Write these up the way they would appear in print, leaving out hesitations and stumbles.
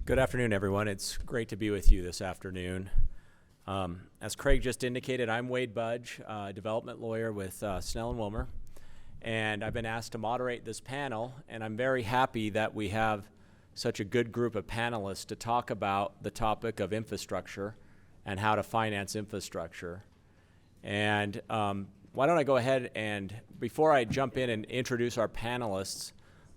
Good afternoon, everyone. It's great to be with you this afternoon. As Craig just indicated, I'm Wade Budge, development lawyer with Snell and Wilmer, and I've been asked to moderate this panel, and I'm very happy that we have such a good group of panelists to talk about the topic of infrastructure and how to finance infrastructure. And why don't I go ahead and, before I jump in and introduce our panelists,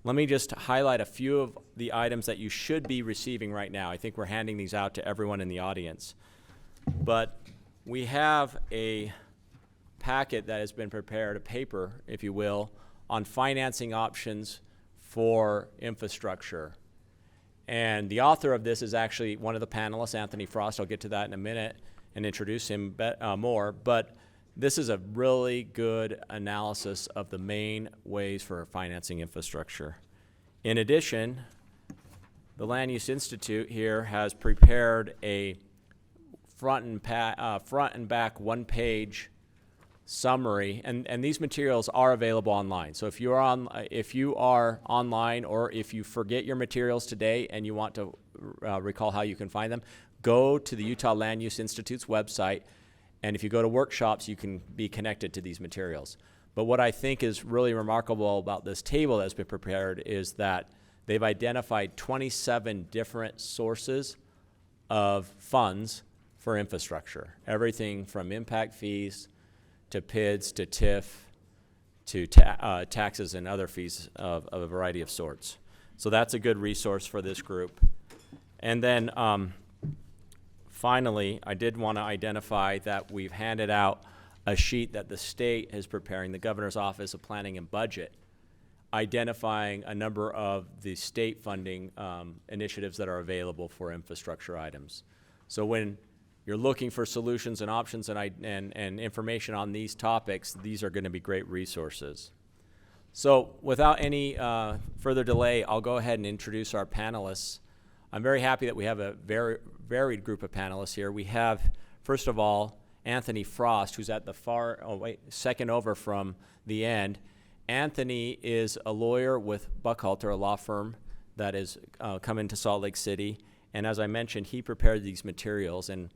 let me just highlight a few of the items that you should be receiving right now. I think we're handing these out to everyone in the audience. But we have a packet that has been prepared, a paper, if you will, on financing options for infrastructure. And the author of this is actually one of the panelists, Anthony Frost. I'll get to that in a minute and introduce him more. But this is a really good analysis of the main ways for financing infrastructure. In addition, the Land Use Institute here has prepared a front and back one-page summary, and these materials are available online. So if you are online, or if you forget your materials today and you want to recall how you can find them, go to the Utah Land Use Institute's website. And if you go to workshops, you can be connected to these materials. But what I think is really remarkable about this table that's been prepared is that they've identified 27 different sources of funds for infrastructure. Everything from impact fees to PIDs to TIF to taxes and other fees of a variety of sorts. So that's a good resource for this group. And then finally, I did want to identify that we've handed out a sheet that the state is preparing, the Governor's Office of Planning and Budget, identifying a number of the state funding initiatives that are available for infrastructure items. So when you're looking for solutions and options and information on these topics, these are going to be great resources. So without any further delay, I'll go ahead and introduce our panelists. I'm very happy that we have a very varied group of panelists here. We have, first of all, Anthony Frost, who's at the second over from the end. Anthony is a lawyer with Buchalter, a law firm that has come into Salt Lake City. And as I mentioned, he prepared these materials. And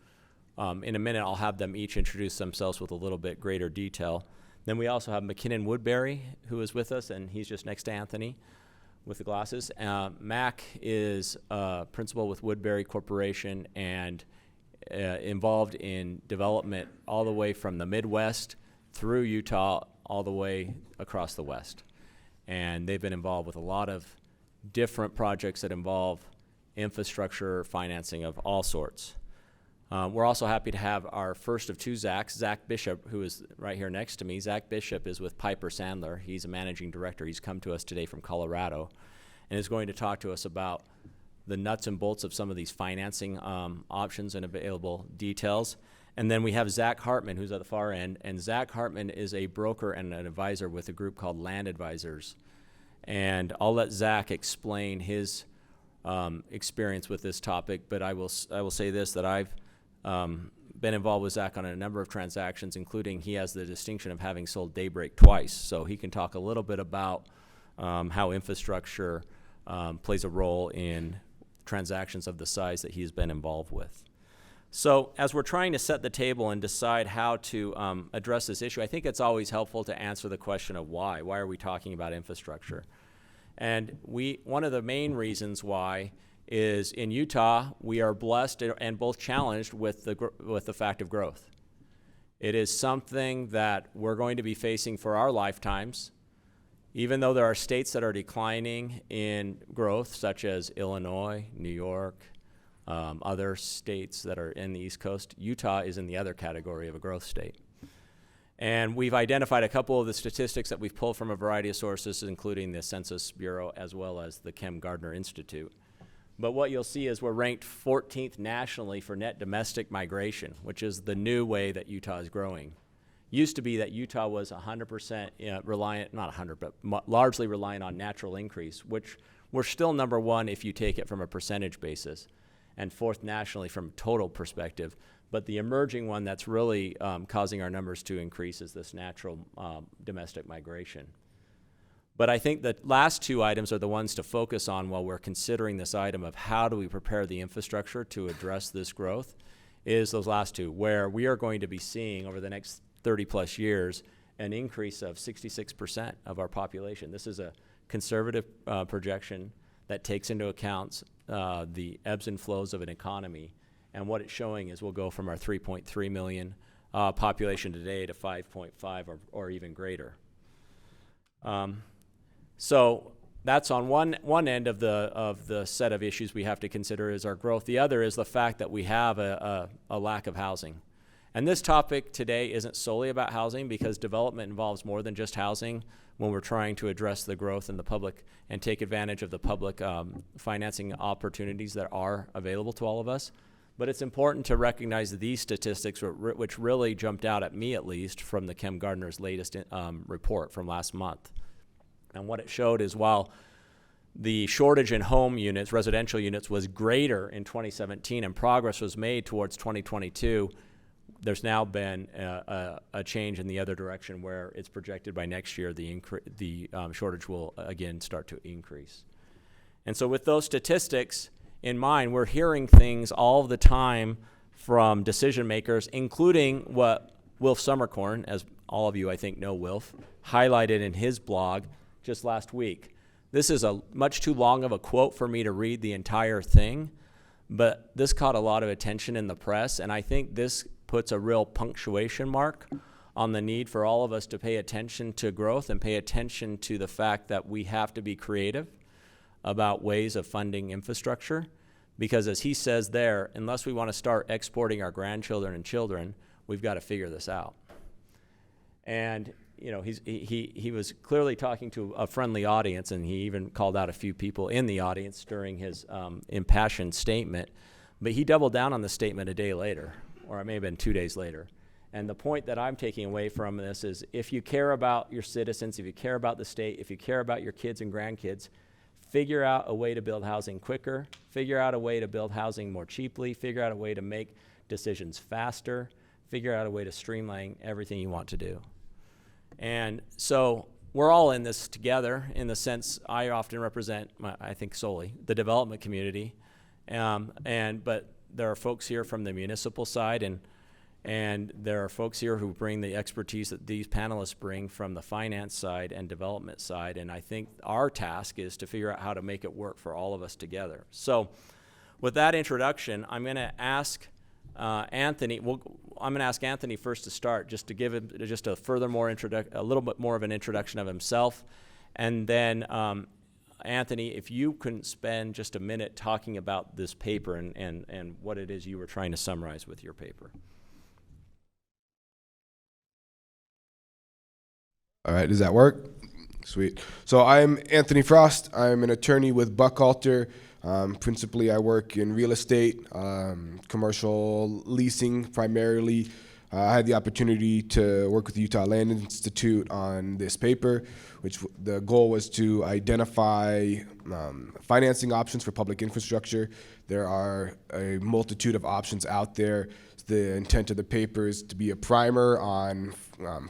in a minute, I'll have them each introduce themselves with a little bit greater detail. Then we also have McKinnon Woodbury, who is with us, and he's just next to Anthony with the glasses. Mac is a principal with Woodbury Corporation and involved in development all the way from the Midwest through Utah all the way across the West. And they've been involved with a lot of different projects that involve infrastructure financing of all sorts. We're also happy to have our first of two Zachs, Zach Bishop, who is right here next to me. Zach Bishop is with Piper Sandler. He's a managing director. He's come to us today from Colorado and is going to talk to us about the nuts and bolts of some of these financing options and available details. And then we have Zach Hartman, who's at the far end. And Zach Hartman is a broker and an advisor with a group called Land Advisors. And I'll let Zach explain his experience with this topic, but I will say this, that I've been involved with Zach on a number of transactions, including he has the distinction of having sold Daybreak twice. So he can talk a little bit about how infrastructure plays a role in transactions of the size that he's been involved with. So as we're trying to set the table and decide how to address this issue, I think it's always helpful to answer the question of why. Why are we talking about infrastructure? And one of the main reasons why is in Utah, we are blessed and both challenged with the fact of growth. It is something that we're going to be facing for our lifetimes. Even though there are states that are declining in growth, such as Illinois, New York, other states that are in the East Coast, Utah is in the other category of a growth state. And we've identified a couple of the statistics that we've pulled from a variety of sources, including the Census Bureau as well as the Kem Gardner Institute. But what you'll see is we're ranked 14th nationally for net domestic migration, which is the new way that Utah is growing. Used to be that Utah was 100% reliant, not 100, but largely reliant on natural increase, which we're still number one if you take it from a percentage basis, and fourth nationally from total perspective. But the emerging one that's really causing our numbers to increase is this natural domestic migration. But I think the last two items are the ones to focus on while we're considering this item of how do we prepare the infrastructure to address this growth, is those last two, where we are going to be seeing over the next 30 plus years an increase of 66% of our population. This is a conservative projection that takes into account the ebbs and flows of an economy. And what it's showing is we'll go from our 3.3 million population today to 5.5 or even greater. So that's on one end of the set of issues we have to consider is our growth. The other is the fact that we have a lack of housing. And this topic today isn't solely about housing, because development involves more than just housing when we're trying to address the growth in the public and take advantage of the public financing opportunities that are available to all of us. But it's important to recognize these statistics, which really jumped out at me, at least, from the Kem Gardner's latest report from last month. And what it showed is while the shortage in home units, residential units, was greater in 2017 and progress was made towards 2022, there's now been a change in the other direction where it's projected by next year the shortage will again start to increase. And so with those statistics in mind, we're hearing things all the time from decision makers, including what Wilf Summercorn, as all of you I think know Wilf, highlighted in his blog just last week. This is a much too long of a quote for me to read the entire thing, but this caught a lot of attention in the press, and I think this puts a real punctuation mark on the need for all of us to pay attention to growth and pay attention to the fact that we have to be creative about ways of funding infrastructure, because as he says there, unless we want to start exporting our grandchildren and children, we've got to figure this out. And you know, he was clearly talking to a friendly audience, and he even called out a few people in the audience during his impassioned statement. But he doubled down on the statement a day later, or it may have been 2 days later. And the point that I'm taking away from this is if you care about your citizens, if you care about the state, if you care about your kids and grandkids, figure out a way to build housing quicker, figure out a way to build housing more cheaply, figure out a way to make decisions faster, figure out a way to streamline everything you want to do. And so we're all in this together in the sense I often represent, I think solely, the development community. But there are folks here from the municipal side, and there are folks here who bring the expertise that these panelists bring from the finance side and development side. And I think our task is to figure out how to make it work for all of us together. So with that introduction, I'm going to ask Anthony. I'm going to ask Anthony first to start, just to give him just a little bit more of an introduction of himself, and then Anthony, if you can spend just a minute talking about this paper and what it is you were trying to summarize with your paper. All right, does that work? Sweet. So I'm Anthony Frost. I'm an attorney with Buchalter. Principally, I work in real estate, commercial leasing primarily. I had the opportunity to work with the Utah Land Institute on this paper, which the goal was to identify financing options for public infrastructure. There are a multitude of options out there. The intent of the paper is to be a primer on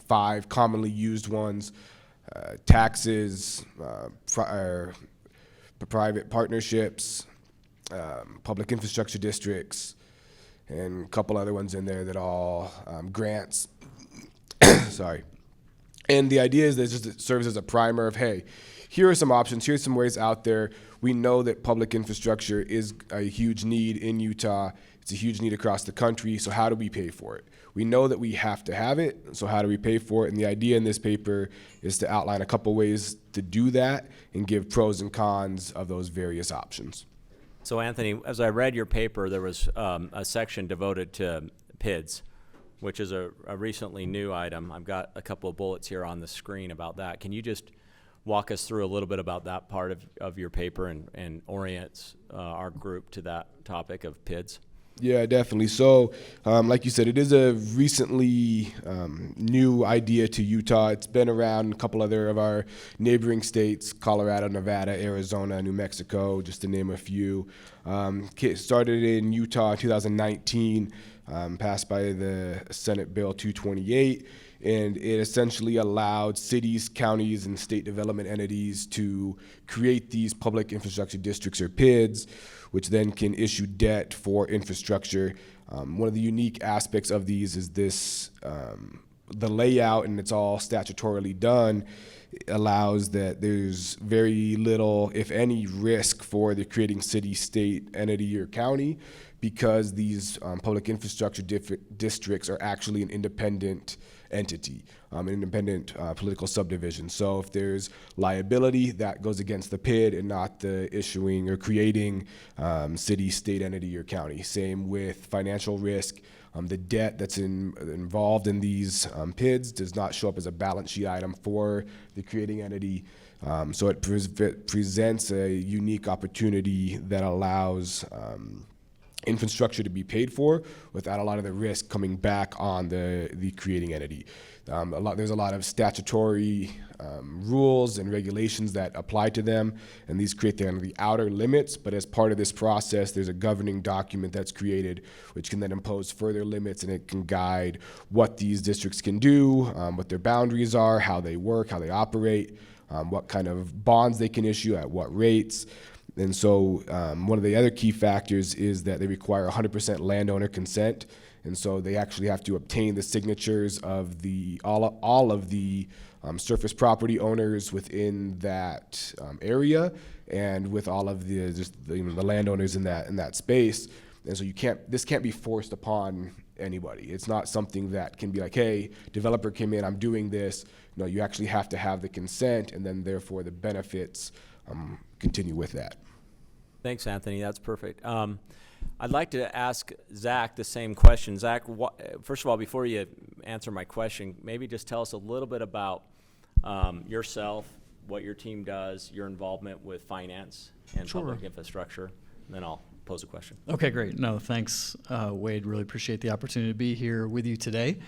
5 commonly used ones: taxes, private partnerships, public infrastructure districts, and a couple other ones in there that all grants. Sorry. And the idea is that it just serves as a primer of, hey, here are some options, here's some ways out there. We know that public infrastructure is a huge need in Utah. It's a huge need across the country, so how do we pay for it? We know that we have to have it, so how do we pay for it? And the idea in this paper is to outline a couple ways to do that and give pros and cons of those various options. So Anthony, as I read your paper, there was a section devoted to PIDs, which is a recently new item. I've got a couple of bullets here on the screen about that. Can you just walk us through a little bit about that part of your paper and orient our group to that topic of PIDs? Yeah, definitely. So, like you said, it is a recently new idea to Utah. It's been around in a couple other of our neighboring states: Colorado, Nevada, Arizona, New Mexico, just to name a few. Started in Utah in 2019, passed by the Senate Bill 228, and it essentially allowed cities, counties, and state development entities to create these public infrastructure districts, or PIDs, which then can issue debt for infrastructure. One of the unique aspects of these is this, the layout, and it's all statutorily done, allows that there's very little, if any, risk for the creating city, state, entity, or county, because these public infrastructure districts are actually an independent entity, an independent political subdivision. So if there's liability, that goes against the PID and not the issuing or creating city, state, entity, or county. Same with financial risk. The debt that's involved in these PIDs does not show up as a balance sheet item for the creating entity. So it presents a unique opportunity that allows infrastructure to be paid for without a lot of the risk coming back on the creating entity. There's a lot of statutory rules and regulations that apply to them, and these create the outer limits, but as part of this process, there's a governing document that's created which can then impose further limits, and it can guide what these districts can do, what their boundaries are, how they work, how they operate, what kind of bonds they can issue, at what rates. And so one of the other key factors is that they require 100% landowner consent. And so they actually have to obtain the signatures of all of the surface property owners within that area, and with all of the landowners in that space. And so this can't be forced upon anybody. It's not something that can be like, hey, developer came in, I'm doing this. No, you actually have to have the consent, and then therefore the benefits continue with that. Thanks, Anthony. That's perfect. I'd like to ask Zach the same question. Zach, first of all, before you answer my question, maybe just tell us a little bit about yourself, what your team does, your involvement with finance and public infrastructure, and then I'll pose a question. Okay, great. No, thanks, Wade. Really appreciate the opportunity to be here with you today.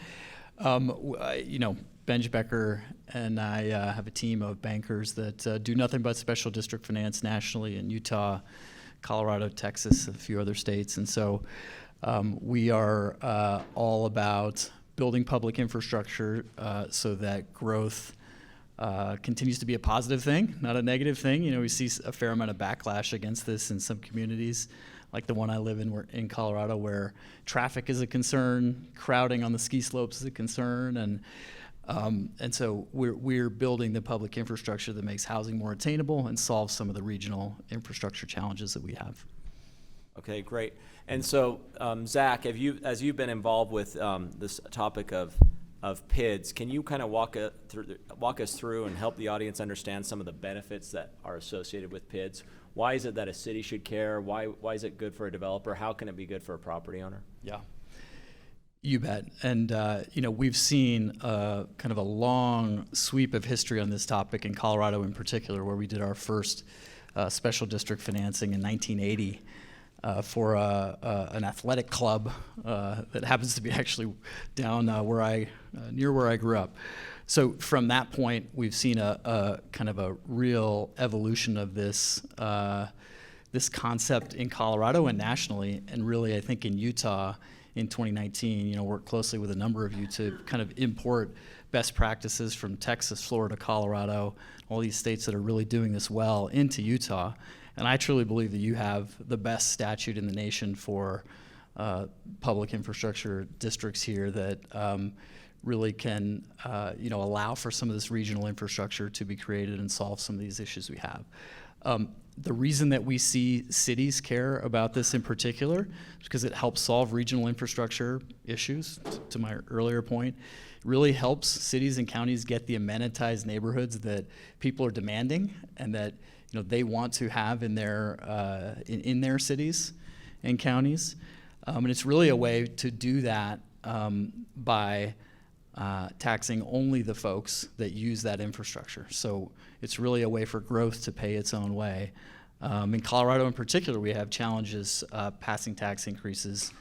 Benj Becker and I have a team of bankers that do nothing but special district finance nationally in Utah, Colorado, Texas, a few other states. And so we are all about building public infrastructure so that growth continues to be a positive thing, not a negative thing. We see a fair amount of backlash against this in some communities, like the one I live in Colorado, where traffic is a concern, crowding on the ski slopes is a concern, and so we're building the public infrastructure that makes housing more attainable and solves some of the regional infrastructure challenges that we have. Okay, great. And so, Zach, as you've been involved with this topic of PIDs, can you kind of walk us through and help the audience understand some of the benefits that are associated with PIDs? Why is it that a city should care? Why is it good for a developer? How can it be good for a property owner? Yeah. You bet. And, we've seen kind of a long sweep of history on this topic in Colorado in particular, where we did our first special district financing in 1980 for an athletic club that happens to be actually down near where I grew up. So from that point, we've seen a kind of a real evolution of this concept in Colorado and nationally, and really I think in Utah in 2019, worked closely with a number of you to kind of import best practices from Texas, Florida, Colorado, all these states that are really doing this well into Utah. And I truly believe that you have the best statute in the nation for public infrastructure districts here that really can allow for some of this regional infrastructure to be created and solve some of these issues we have. The reason that we see cities care about this in particular is because it helps solve regional infrastructure issues, to my earlier point. It really helps cities and counties get the amenitized neighborhoods that people are demanding and that they want to have in their cities and counties. And it's really a way to do that by taxing only the folks that use that infrastructure. So it's really a way for growth to pay its own way. In Colorado in particular, we have challenges passing tax increases,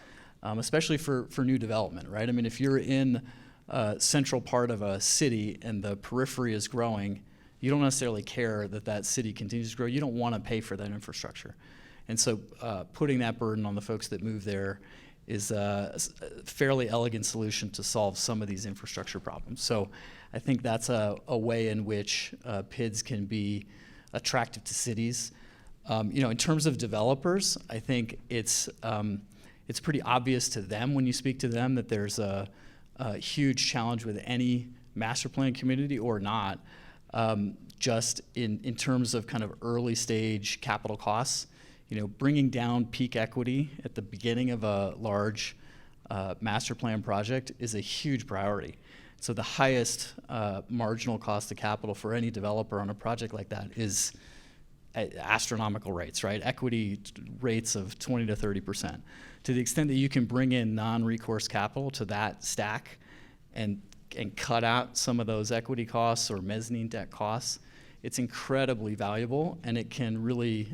especially for new development, right? I mean, if you're in a central part of a city and the periphery is growing, you don't necessarily care that city continues to grow. You don't want to pay for that infrastructure. And so putting that burden on the folks that move there is a fairly elegant solution to solve some of these infrastructure problems. So I think that's a way in which PIDs can be attractive to cities. In terms of developers, I think it's pretty obvious to them when you speak to them that there's a huge challenge with any master plan community or not, just in terms of kind of early stage capital costs. Bringing down peak equity at the beginning of a large master plan project is a huge priority. So the highest marginal cost of capital for any developer on a project like that is at astronomical rates, right? Equity rates of 20 to 30%. To the extent that you can bring in non-recourse capital to that stack and cut out some of those equity costs or mezzanine debt costs, it's incredibly valuable, and it can really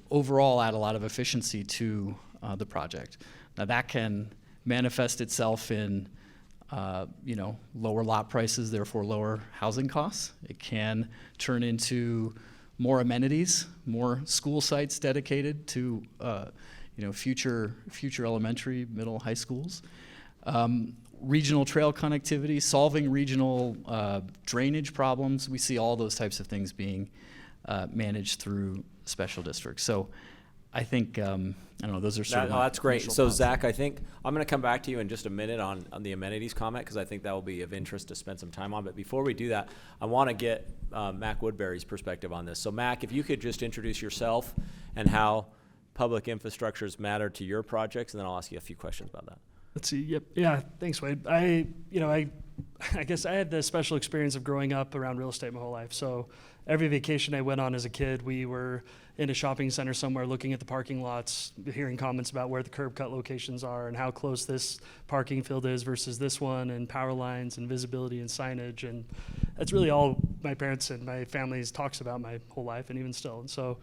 overall add a lot of efficiency to the project. Now that can manifest itself in lower lot prices, therefore lower housing costs. It can turn into more amenities, more school sites dedicated to future elementary, middle, high schools. Regional trail connectivity, solving regional drainage problems. We see all those types of things being managed through special districts. So I think, those are sort of that's great. initial So thoughts. Zach, I think I'm going to come back to you in just a minute on the amenities comment, because I think that will be of interest to spend some time on. But before we do that, I want to get Mac Woodbury's perspective on this. So Mac, if you could just introduce yourself and how public infrastructures matter to your projects, and then I'll ask you a few questions about that. Let's see. Yep. Yeah. Thanks, Wade. I guess I had the special experience of growing up around real estate my whole life. So every vacation I went on as a kid, we were in a shopping center somewhere looking at the parking lots, hearing comments about where the curb cut locations are and how close this parking field is versus this one, and power lines and visibility and signage. And that's really all my parents and my family's talks about my whole life, and even still. And so,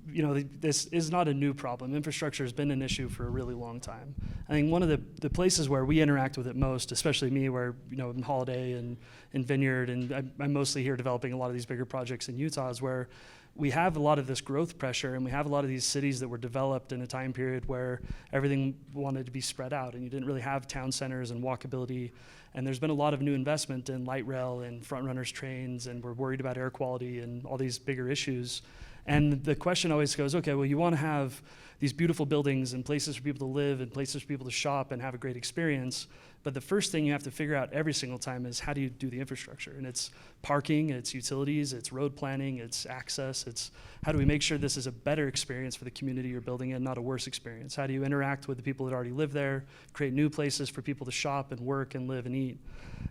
this is not a new problem. Infrastructure has been an issue for a really long time. I think one of the places where we interact with it most, especially me, where, in Holiday and in Vineyard, and I'm mostly here developing a lot of these bigger projects in Utah, is where we have a lot of this growth pressure, and we have a lot of these cities that were developed in a time period where everything wanted to be spread out, and you didn't really have town centers and walkability. And there's been a lot of new investment in light rail and front runners trains, and we're worried about air quality and all these bigger issues. And the question always goes, okay, well, you want to have these beautiful buildings and places for people to live and places for people to shop and have a great experience. But the first thing you have to figure out every single time is, how do you do the infrastructure? And it's parking, it's utilities, it's road planning, it's access, it's how do we make sure this is a better experience for the community you're building in, not a worse experience? How do you interact with the people that already live there, create new places for people to shop and work and live and eat?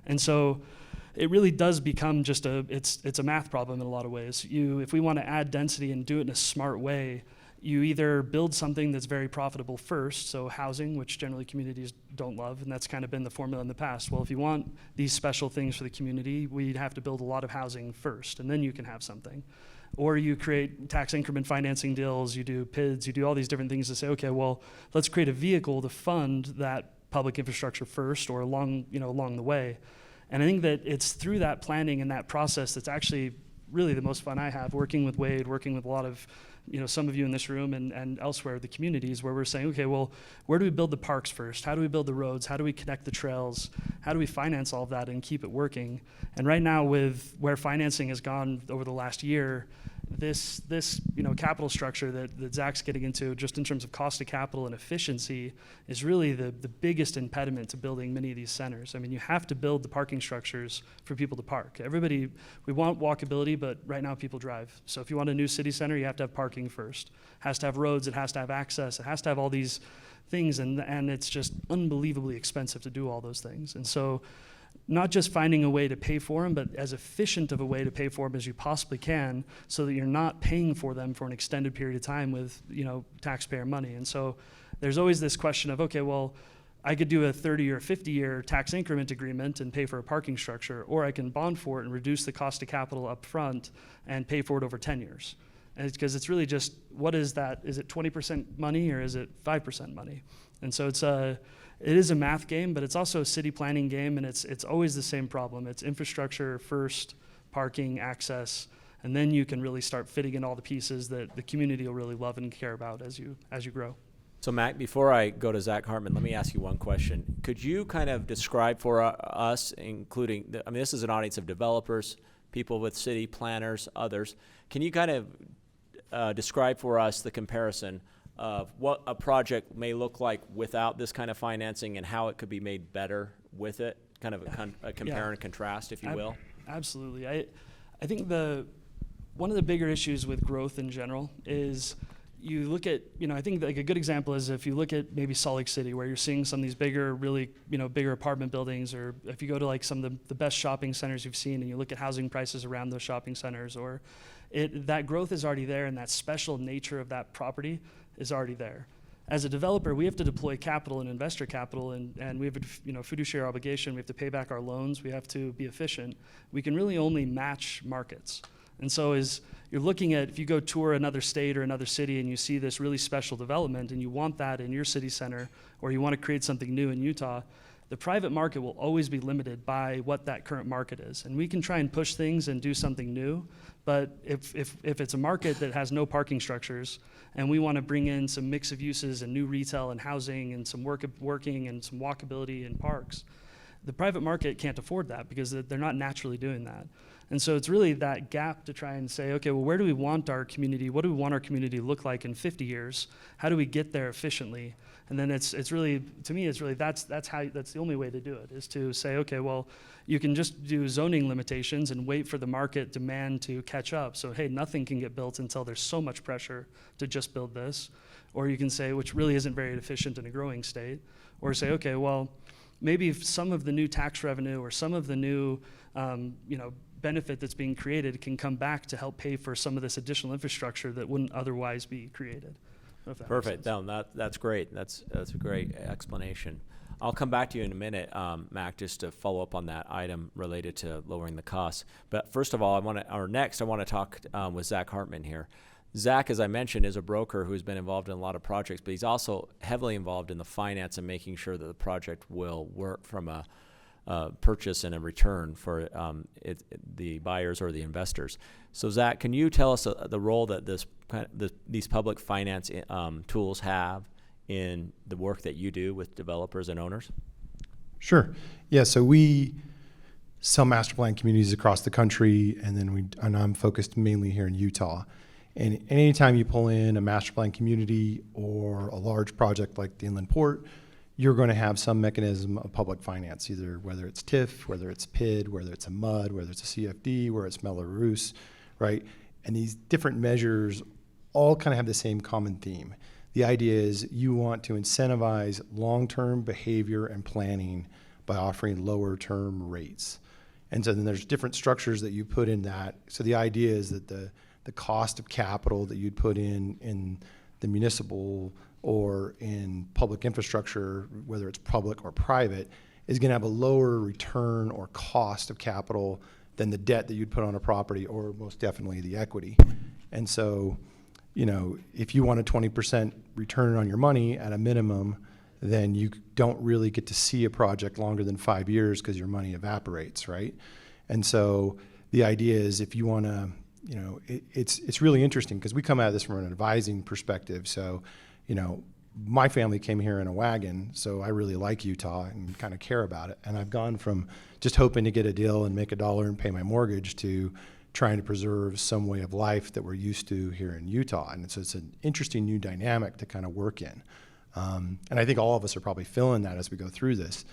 And so it really does become just it's a math problem in a lot of ways. If we want to add density and do it in a smart way, you either build something that's very profitable first, so housing, which generally communities don't love, and that's kind of been the formula in the past. Well, if you want these special things for the community, we'd have to build a lot of housing first, and then you can have something. Or you create tax increment financing deals, you do PIDs, you do all these different things to say, okay, well, let's create a vehicle to fund that public infrastructure first or along the way. And I think that it's through that planning and that process that's actually really the most fun I have, working with Wade, working with a lot of, some of you in this room and elsewhere, the communities, where we're saying, okay, well, where do we build the parks first? How do we build the roads? How do we connect the trails? How do we finance all of that and keep it working? And right now, with where financing has gone over the last year, this capital structure that Zach's getting into, just in terms of cost of capital and efficiency, is really the biggest impediment to building many of these centers. I mean, you have to build the parking structures for people to park. We want walkability, but right now people drive. So if you want a new city center, you have to have parking first. It has to have roads, it has to have access, it has to have all these things, and it's just unbelievably expensive to do all those things. And so, not just finding a way to pay for them, but as efficient of a way to pay for them as you possibly can, so that you're not paying for them for an extended period of time with, taxpayer money. And so there's always this question of, okay, well, I could do a 30 or 50-year tax increment agreement and pay for a parking structure, or I can bond for it and reduce the cost of capital up front and pay for it over 10 years. And it's because it's really just, what is that? Is it 20% money or is it 5% money? And so it is a math game, but it's also a city planning game, and it's always the same problem. It's infrastructure first, parking, access, and then you can really start fitting in all the pieces that the community will really love and care about as you grow. So Matt, before I go to Zach Hartman, let me ask you one question. Could you kind of describe for us, including, I mean, this is an audience of developers, people with city planners, others. Can you kind of describe for us the comparison of what a project may look like without this kind of financing and how it could be made better with it? Kind of a compare and contrast, if you will. Absolutely. I think one of the bigger issues with growth in general is you look at, I think like a good example is if you look at maybe Salt Lake City, where you're seeing some of these bigger, really, bigger apartment buildings, or if you go to like some of the best shopping centers you've seen and you look at housing prices around those shopping centers, or that growth is already there and that special nature of that property is already there. As a developer, we have to deploy capital and investor capital, and we have a fiduciary obligation. We have to pay back our loans. We have to be efficient. We can really only match markets. And so as you're looking at, if you go tour another state or another city and you see this really special development and you want that in your city center, or you want to create something new in Utah, the private market will always be limited by what that current market is. And we can try and push things and do something new, but if it's a market that has no parking structures and we want to bring in some mix of uses and new retail and housing and some working and some walkability in parks, the private market can't afford that because they're not naturally doing that. And so it's really that gap to try and say, okay, well, where do we want our community? What do we want our community to look like in 50 years? How do we get there efficiently? And then it's really, to me, it's really that's the only way to do it, is to say, okay, well, you can just do zoning limitations and wait for the market demand to catch up. So hey, nothing can get built until there's so much pressure to just build this. Or you can say, which really isn't very efficient in a growing state, or say, okay, well, maybe if some of the new tax revenue or some of the new, benefit that's being created can come back to help pay for some of this additional infrastructure that wouldn't otherwise be created. Perfect. No, that's great. That's a great explanation. I'll come back to you in a minute, Mac, just to follow up on that item related to lowering the costs. But first of all, next I want to talk with Zach Hartman here. Zach, as I mentioned, is a broker who's been involved in a lot of projects, but he's also heavily involved in the finance and making sure that the project will work from a purchase and a return for the buyers or the investors. So Zach, can you tell us the role that these public finance tools have in the work that you do with developers and owners? Sure. Yeah, so we sell master plan communities across the country, and I'm focused mainly here in Utah. And anytime you pull in a master plan community or a large project like the Inland Port, you're going to have some mechanism of public finance, either whether it's TIF, whether it's PID, whether it's a MUD, whether it's a CFD, whether it's Mello-Roos, right? And these different measures all kind of have the same common theme. The idea is you want to incentivize long-term behavior and planning by offering lower-term rates. And so then there's different structures that you put in that. So the idea is that the cost of capital that you'd put in the municipal or in public infrastructure, whether it's public or private, is going to have a lower return or cost of capital than the debt that you'd put on a property, or most definitely the equity. And so, if you want a 20% return on your money at a minimum, then you don't really get to see a project longer than 5 years because your money evaporates, right? And so the idea is, if you want to, it's really interesting because we come at this from an advising perspective. So, my family came here in a wagon, so I really like Utah and kind of care about it. And I've gone from just hoping to get a deal and make $1 and pay my mortgage to trying to preserve some way of life that we're used to here in Utah. And so it's an interesting new dynamic to kind of work in. And I think all of us are probably feeling that as we go through this.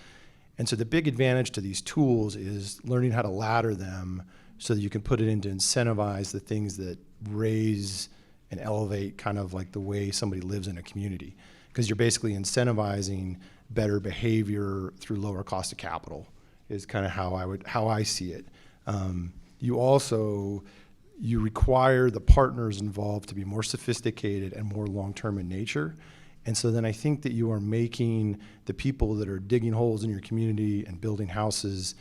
And so the big advantage to these tools is learning how to ladder them so that you can put it in to incentivize the things that raise and elevate kind of like the way somebody lives in a community. Because you're basically incentivizing better behavior through lower cost of capital is kind of how I see it. You require the partners involved to be more sophisticated and more long-term in nature. And so then I think that you are making the people that are digging holes in your community and building houses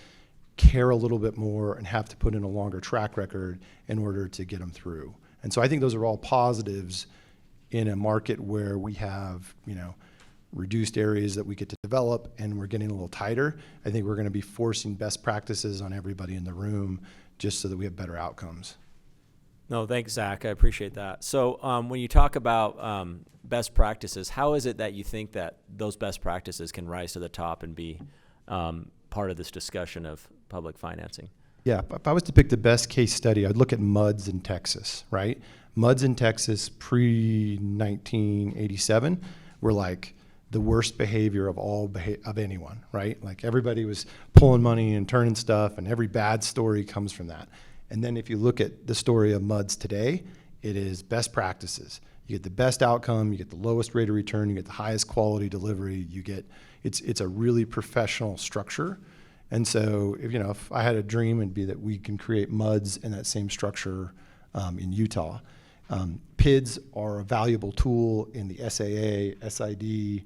care a little bit more and have to put in a longer track record in order to get them through. And so I think those are all positives in a market where we have, reduced areas that we get to develop and we're getting a little tighter. I think we're going to be forcing best practices on everybody in the room just so that we have better outcomes. No, thanks, Zach. I appreciate that. So when you talk about best practices. How is it that you think that those best practices can rise to the top and be part of this discussion of public financing? Yeah, if I was to pick the best case study, I'd look at MUDs in Texas, right? MUDs in Texas pre-1987 were like the worst behavior of of anyone, right? Like everybody was pulling money and turning stuff, and every bad story comes from that. And then if you look at the story of MUDs today, it is best practices. You get the best outcome, you get the lowest rate of return, you get the highest quality delivery, it's a really professional structure. And so, if I had a dream, it'd be that we can create MUDs in that same structure in Utah. PIDs are a valuable tool in the SAA, SID,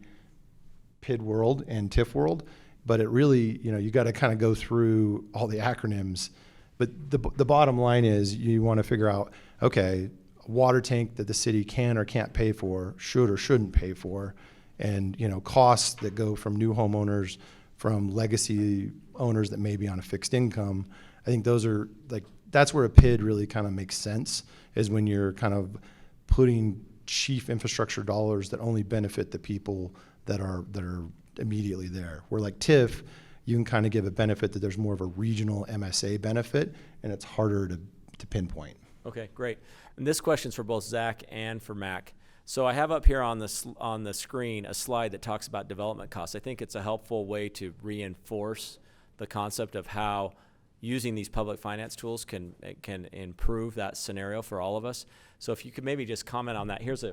PID world and TIF world, but it really, you got to kind of go through all the acronyms. But the bottom line is you want to figure out, okay, a water tank that the city can or can't pay for, should or shouldn't pay for, and costs that go from new homeowners, from legacy owners that may be on a fixed income. I think those are that's where a PID really kind of makes sense, is when you're kind of putting chief infrastructure dollars that only benefit the people that are immediately there. Where like TIF, you can kind of give a benefit that there's more of a regional MSA benefit, and it's harder to pinpoint. Okay, great. And this question's for both Zach and for Mac. So I have up here on the screen a slide that talks about development costs. I think it's a helpful way to reinforce the concept of how using these public finance tools can improve that scenario for all of us. So if you could maybe just comment on that. Here's a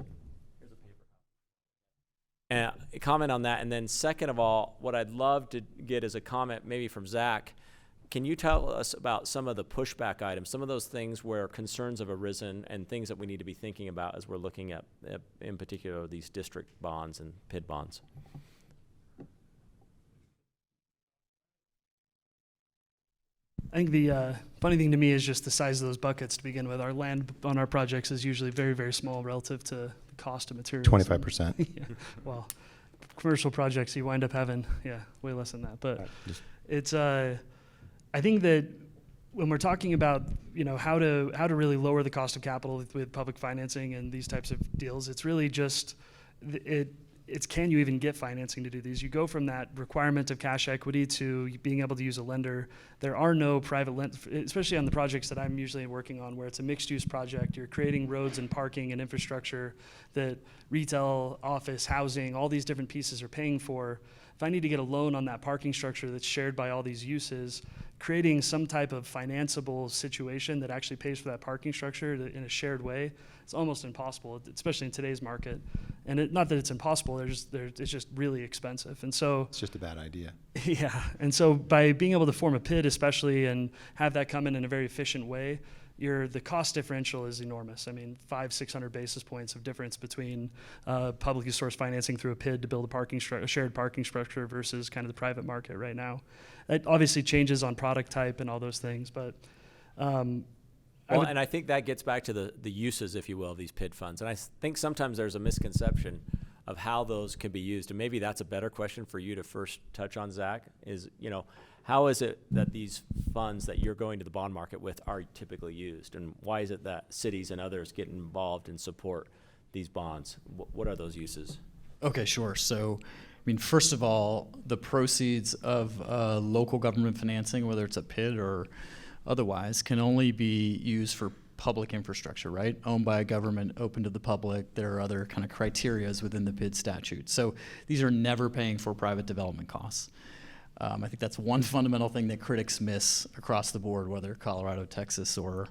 paper. And comment on that. And then second of all, what I'd love to get is a comment maybe from Zach. Can you tell us about some of the pushback items, some of those things where concerns have arisen and things that we need to be thinking about as we're looking at in particular, these district bonds and PID bonds? I think the funny thing to me is just the size of those buckets to begin with. Our land on our projects is usually very, very small relative to the cost of materials. 25%. Yeah. Well, commercial projects, you wind up having, way less than that. But it's, I think that when we're talking about, how to really lower the cost of capital with public financing and these types of deals, it's really just, it's can you even get financing to do these? You go from that requirement of cash equity to being able to use a lender. There are no private lenders, especially on the projects that I'm usually working on, where it's a mixed-use project. You're creating roads and parking and infrastructure that retail, office, housing, all these different pieces are paying for. If I need to get a loan on that parking structure that's shared by all these uses, creating some type of financeable situation that actually pays for that parking structure in a shared way, it's almost impossible, especially in today's market. And not that it's impossible, it's just really expensive. And so It's just a bad idea. yeah, and so by being able to form a PID especially and have that come in a very efficient way, the cost differential is enormous. I mean, 500-600 basis points of difference between publicly sourced financing through a PID to build a shared parking structure versus kind of the private market right now. It obviously changes on product type and all those things, but and I think that gets back to the uses, if you will, of these PID funds. And I think sometimes there's a misconception of how those can be used. And maybe that's a better question for you to first touch on, Zach, is, how is it that these funds that you're going to the bond market with are typically used? And why is it that cities and others get involved and support these bonds? What are those uses? Okay, sure. So, first of all, the proceeds of local government financing, whether it's a PID or otherwise, can only be used for public infrastructure, right? Owned by a government, open to the public. There are other kind of criterias within the PID statute. So these are never paying for private development costs. I think that's one fundamental thing that critics miss across the board, whether Colorado, Texas, or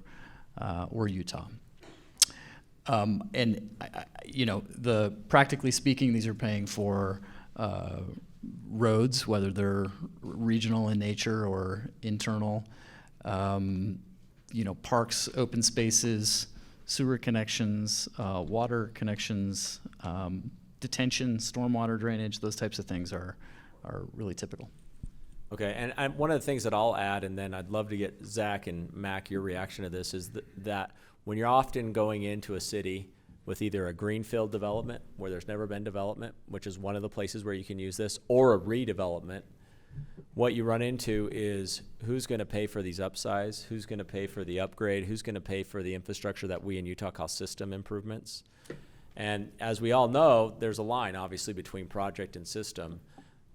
Utah. Practically speaking, these are paying for roads, whether they're regional in nature or internal, parks, open spaces, sewer connections, water connections, detention, stormwater drainage, those types of things are really typical. Okay, and one of the things that I'll add, and then I'd love to get Zach and Mac, your reaction to this, is that when you're often going into a city with either a greenfield development where there's never been development, which is one of the places where you can use this, or a redevelopment, what you run into is who's going to pay for these upsize, who's going to pay for the upgrade, who's going to pay for the infrastructure that we in Utah call system improvements. And as we all know, there's a line, obviously, between project and system.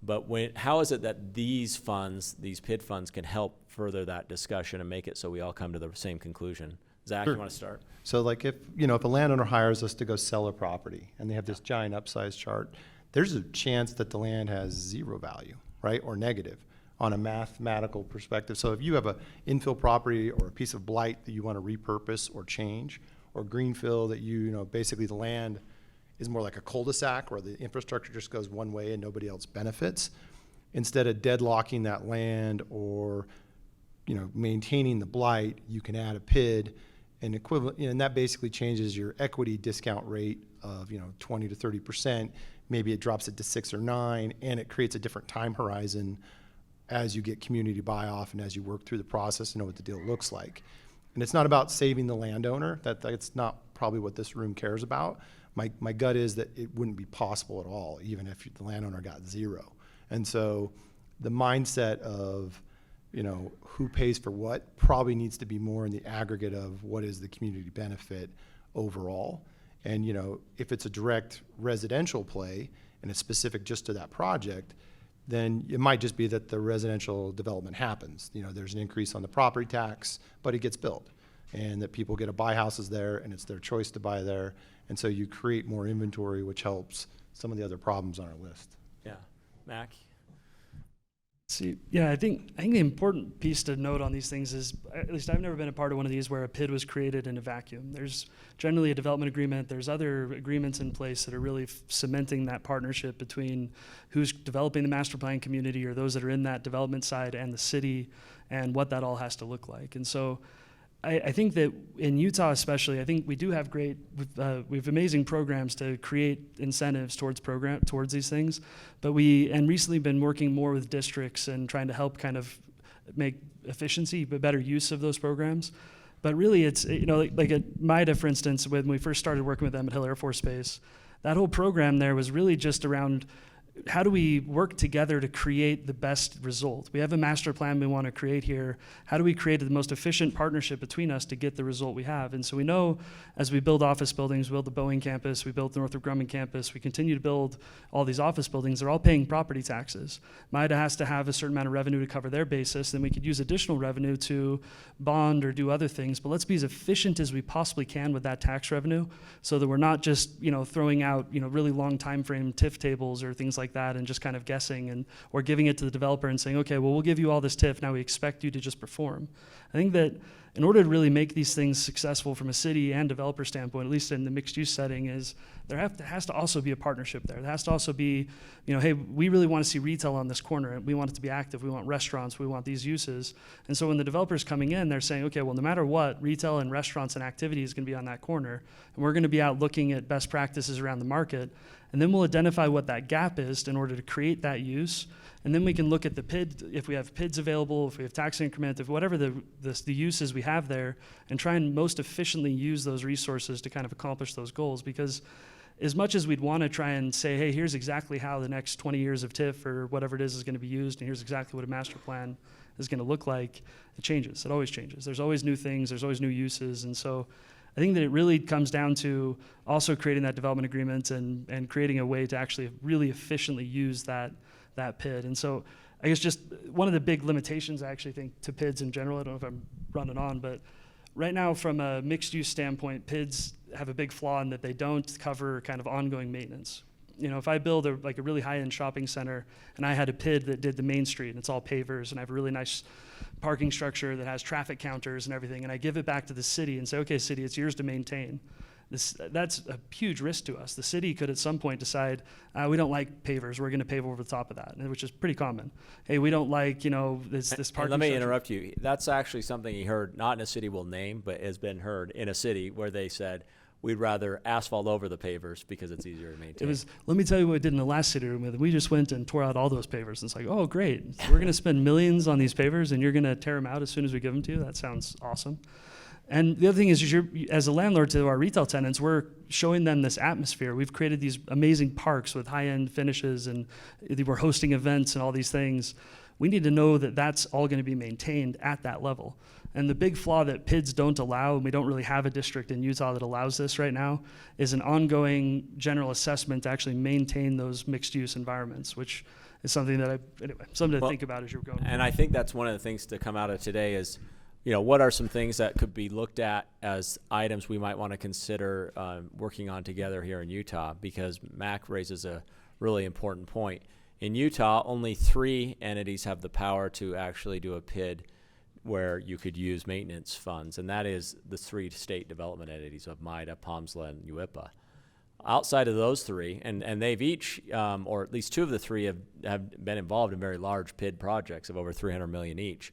But how is it that these funds, these PID funds, can help further that discussion and make it so we all come to the same conclusion? Zach, you want to start? So like if a landowner hires us to go sell a property and they have this giant upsized chart, there's a chance that the land has zero value, right, or negative on a mathematical perspective. So if you have a infill property or a piece of blight that you want to repurpose or change, or greenfill that basically the land is more like a cul-de-sac where the infrastructure just goes one way and nobody else benefits, instead of deadlocking that land or maintaining the blight, you can add a PID and equivalent, and that basically changes your equity discount rate of 20 to 30%. Maybe it drops it to 6 or 9, and it creates a different time horizon as you get community buy-off and as you work through the process and know what the deal looks like. And it's not about saving the landowner. That's not probably what this room cares about. My gut is that it wouldn't be possible at all, even if the landowner got zero. And so the mindset of who pays for what probably needs to be more in the aggregate of what is the community benefit overall. And if it's a direct residential play and it's specific just to that project, then it might just be that the residential development happens. There's an increase on the property tax, but it gets built, and that people get to buy houses there, and it's their choice to buy there. And so you create more inventory, which helps some of the other problems on our list. Yeah. Mac? See, yeah, I think the important piece to note on these things is, at least I've never been a part of one of these where a PID was created in a vacuum. There's generally a development agreement. There's other agreements in place that are really cementing that partnership between who's developing the master plan community or those that are in that development side and the city, and what that all has to look like. And so I think that in Utah especially, I think we do have we have amazing programs to create incentives towards these things, but and recently been working more with districts and trying to help kind of make efficiency, but better use of those programs. But really it's, like at MIDA, for instance, when we first started working with them at Hill Air Force Base, that whole program there was really just around how do we work together to create the best result? We have a master plan we want to create here. How do we create the most efficient partnership between us to get the result we have? And so we know as we build office buildings, we build the Boeing campus, we built the Northrop Grumman campus, we continue to build all these office buildings, they're all paying property taxes. MIDA has to have a certain amount of revenue to cover their basis, then we could use additional revenue to bond or do other things, but let's be as efficient as we possibly can with that tax revenue so that we're not just throwing out really long time frame TIF tables or things like that and just kind of guessing or giving it to the developer and saying, okay, well, we'll give you all this TIF, now we expect you to just perform. I think that in order to really make these things successful from a city and developer standpoint, at least in the mixed use setting, is there has to also be a partnership there. There has to also be, hey, we really want to see retail on this corner. We want it to be active. We want restaurants. We want these uses. And so when the developer's coming in, they're saying, okay, well, no matter what, retail and restaurants and activity is going to be on that corner. And we're going to be out looking at best practices around the market. And then we'll identify what that gap is in order to create that use. And then we can look at the PID, if we have PIDs available, if we have tax increment, if whatever the uses we have there, and try and most efficiently use those resources to kind of accomplish those goals. Because as much as we'd want to try and say, hey, here's exactly how the next 20 years of TIF or whatever it is going to be used, and here's exactly what a master plan is going to look like, it changes. It always changes. There's always new things. There's always new uses. And so I think that it really comes down to also creating that development agreement and creating a way to actually really efficiently use that PID. And so I guess just one of the big limitations I actually think to PIDs in general, I don't know if I'm running on, but right now from a mixed use standpoint, PIDs have a big flaw in that they don't cover kind of ongoing maintenance. If I build a really high-end shopping center and I had a PID that did the main street and it's all pavers and I have a really nice parking structure that has traffic counters and everything, and I give it back to the city and say, okay, city, it's yours to maintain. That's a huge risk to us. The city could at some point decide, we don't like pavers, we're going to pave over the top of that, which is pretty common. Hey, we don't like, this parking Let me structure. interrupt you. That's actually something you heard, not in a city we'll name, but has been heard in a city where they said, we'd rather asphalt over the pavers because it's easier to maintain. Let me tell you what we did in the last city room with. We just went and tore out all those pavers. And it's like, oh, great. We're going to spend millions on these pavers and you're going to tear them out as soon as we give them to you. That sounds awesome. And the other thing is as a landlord to our retail tenants, we're showing them this atmosphere. We've created these amazing parks with high-end finishes and we're hosting events and all these things. we need to know that that's all going to be maintained at that level. And the big flaw that PIDs don't allow, and we don't really have a district in Utah that allows this right now, is an ongoing general assessment to actually maintain those mixed-use environments, which is something that something to think about as you're going. And I think that's one of the things to come out of today is, what are some things that could be looked at as items we might want to consider working on together here in Utah, because Mac raises a really important point. In Utah, only 3 entities have the power to actually do a PID where you could use maintenance funds, and that is the 3 state development entities of MIDA, POMSLA, and UIPA. Outside of those 3, and they've each, or at least 2 of the 3 have been involved in very large PID projects of over $300 million each.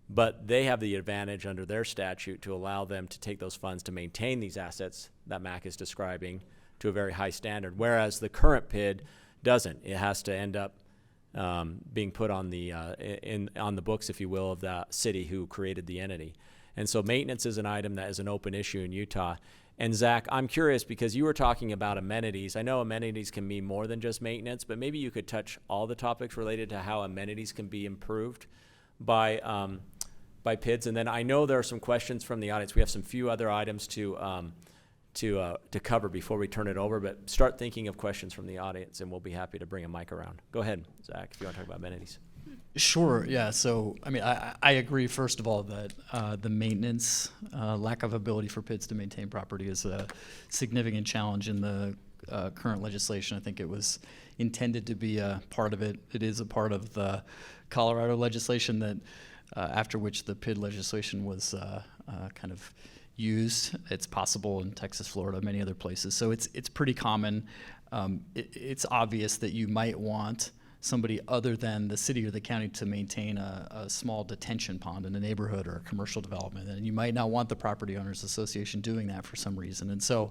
But they have the advantage under their statute to allow them to take those funds to maintain these assets that Mac is describing to a very high standard, whereas the current PID doesn't. It has to end up being put on the on the books, if you will, of the city who created the entity. And so maintenance is an item that is an open issue in Utah. And Zach, I'm curious because you were talking about amenities. I know amenities can mean more than just maintenance, but maybe you could touch all the topics related to how amenities can be improved by PIDs. And then I know there are some questions from the audience. We have some few other items to cover before we turn it over, but start thinking of questions from the audience, and we'll be happy to bring a mic around. Go ahead, Zach, if you want to talk about amenities. Sure, yeah. So, I mean, I agree, first of all, that the maintenance, lack of ability for PIDs to maintain property is a significant challenge in the current legislation. I think it was intended to be a part of it. It is a part of the Colorado legislation that, after which the PID legislation was kind of used. It's possible in Texas, Florida, many other places. So it's pretty common. It's obvious that you might want somebody other than the city or the county to maintain a small detention pond in a neighborhood or a commercial development, and you might not want the property owners association doing that for some reason. And so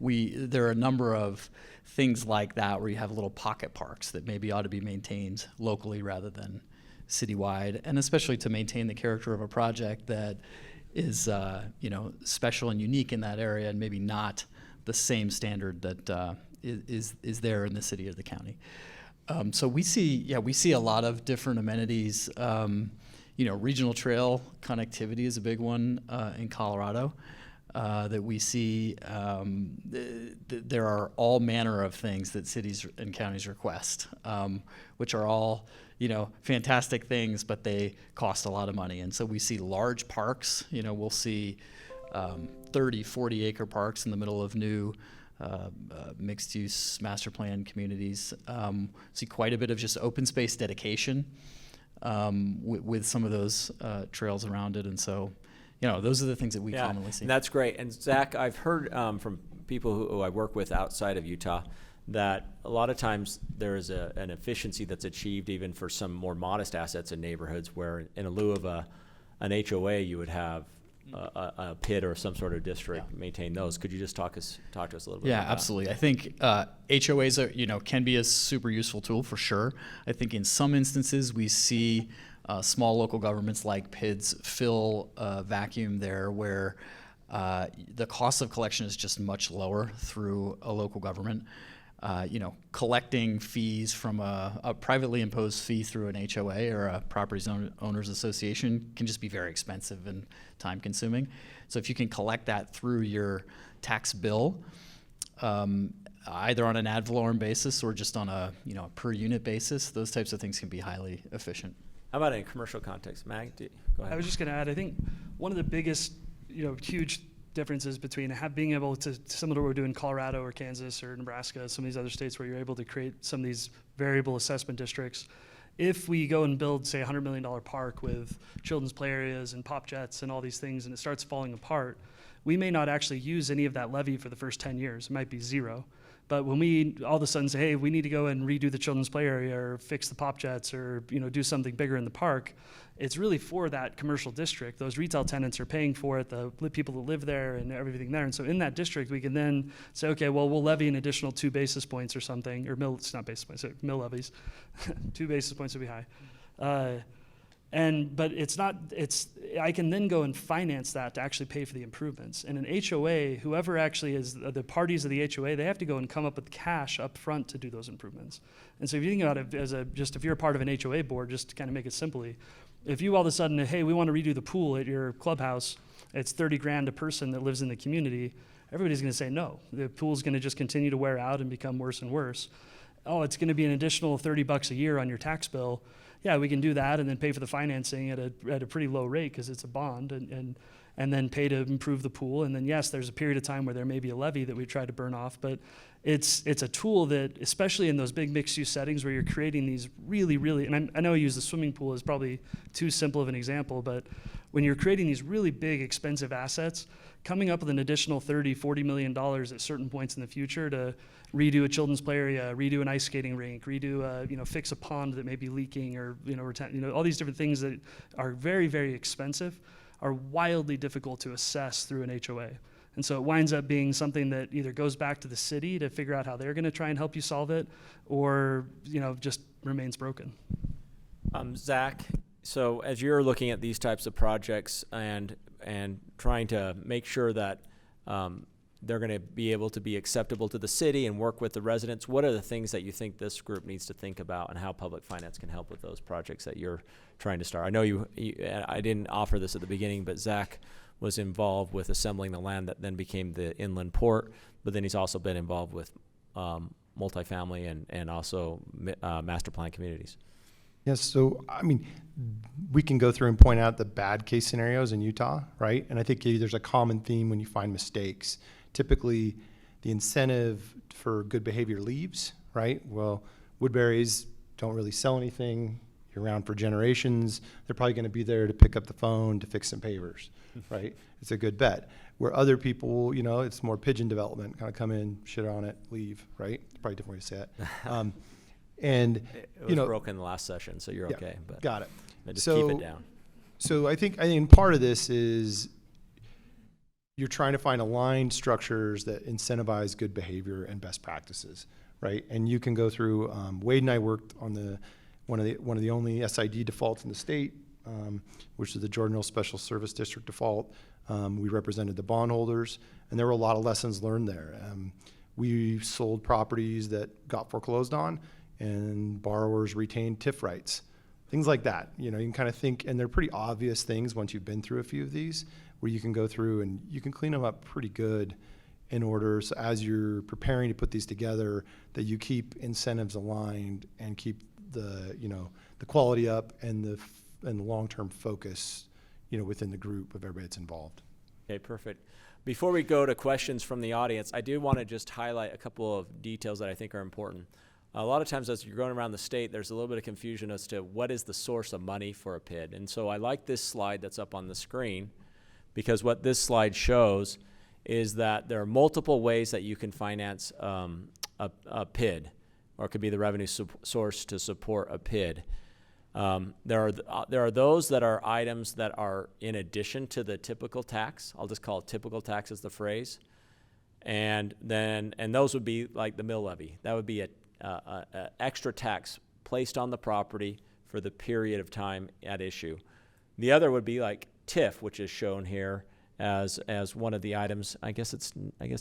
there are a number of things like that where you have little pocket parks that maybe ought to be maintained locally rather than citywide, and especially to maintain the character of a project that is special and unique in that area, and maybe not the same standard that is there in the city or the county. So we see a lot of different amenities. Regional trail connectivity is a big one in Colorado that we see. There are all manner of things that cities and counties request, which are all fantastic things, but they cost a lot of money. And so we see large parks. We'll see 30, 40 acre parks in the middle of new mixed-use master plan communities. See quite a bit of just open space dedication with some of those trails around it. And so, those are the things that we commonly see. And that's great. And Zach, I've heard from people who I work with outside of Utah that a lot of times there is an efficiency that's achieved even for some more modest assets in neighborhoods where in lieu of an HOA you would have a PID or some sort of district maintain those. Could you just talk to us a little bit about that? Absolutely. I think HOAs are, can be a super useful tool for sure. I think in some instances we see small local governments like PIDs fill a vacuum there where the cost of collection is just much lower through a local government. Collecting fees from a privately imposed fee through an HOA or a property owners association can just be very expensive and time consuming. So if you can collect that through your tax bill, either on an ad valorem basis or just on a per unit basis, those types of things can be highly efficient. How about in a commercial context? Mag, go ahead. I was just going to add, I think one of the biggest, huge differences between being able to, similar to what we're doing in Colorado or Kansas or Nebraska, some of these other states where you're able to create some of these variable assessment districts. If we go and build, say, a $100 million park with children's play areas and pop jets and all these things, and it starts falling apart, we may not actually use any of that levy for the first 10 years. It might be zero. But when we all of a sudden say, hey, we need to go and redo the children's play area or fix the pop jets or do something bigger in the park, it's really for that commercial district. Those retail tenants are paying for it, the people that live there and everything there. And so in that district, we can then say, okay, well, we'll levy an additional 2 basis points or something, or it's not basis points, mill levies. 2 basis points would be high. But I can then go and finance that to actually pay for the improvements. And an HOA, whoever actually is the parties of the HOA, they have to go and come up with cash up front to do those improvements. And so if you think about it if you're a part of an HOA board, just to kind of make it simply, if you all of a sudden, hey, we want to redo the pool at your clubhouse, it's 30 grand a person that lives in the community, everybody's going to say no. The pool's going to just continue to wear out and become worse and worse. Oh, it's going to be an additional $30 a year on your tax bill. Yeah, we can do that and then pay for the financing at a pretty low rate because it's a bond, and then pay to improve the pool. And then yes, there's a period of time where there may be a levy that we try to burn off, but it's a tool that, especially in those big mixed-use settings where you're creating these really, and I know I use the swimming pool as probably too simple of an example, but when you're creating these really big, expensive assets, coming up with an additional $30-40 million at certain points in the future to redo a children's play area, redo an ice skating rink, fix a pond that may be leaking, or all these different things that are very, very expensive are wildly difficult to assess through an HOA. And so it winds up being something that either goes back to the city to figure out how they're going to try and help you solve it, or just remains broken. Zach, so as you're looking at these types of projects and trying to make sure that they're going to be able to be acceptable to the city and work with the residents, what are the things that you think this group needs to think about, and how public finance can help with those projects that you're trying to start? I know I didn't offer this at the beginning, but Zach was involved with assembling the land that then became the inland port, but then he's also been involved with multifamily and also master plan communities. Yes, so I mean, we can go through and point out the bad case scenarios in Utah, right? And I think there's a common theme when you find mistakes. Typically, the incentive for good behavior leaves, right? Well, Woodbury's don't really sell anything. You're around for generations. They're probably going to be there to pick up the phone to fix some pavers, right? It's a good bet. Where other people, it's more pigeon development, kind of come in, shit on it, leave, right? It's probably a different way to say it. And it was broken the last session, so you're okay. But got it. Just keep it down. So I think part of this is you're trying to find aligned structures that incentivize good behavior and best practices, right? And you can go through. Wade and I worked on one of the only SID defaults in the state, which is the Jordan Hill Special Service District default. We represented the bondholders, and there were a lot of lessons learned there. We sold properties that got foreclosed on, and borrowers retained TIF rights, things like that. You can kind of think, and they're pretty obvious things once you've been through a few of these, where you can go through and you can clean them up pretty good in order, so as you're preparing to put these together, that you keep incentives aligned and keep the quality up and the long-term focus, within the group of everybody that's involved. Okay, perfect. Before we go to questions from the audience, I do want to just highlight a couple of details that I think are important. A lot of times as you're going around the state, there's a little bit of confusion as to what is the source of money for a PID. And so I like this slide that's up on the screen, because what this slide shows is that there are multiple ways that you can finance a PID, or it could be the revenue source to support a PID. There are those that are items that are in addition to the typical tax. I'll just call it typical tax as the phrase. And those would be like the mill levy. That would be a extra tax placed on the property for the period of time at issue. The other would be like TIF, which is shown here as one of the items. I guess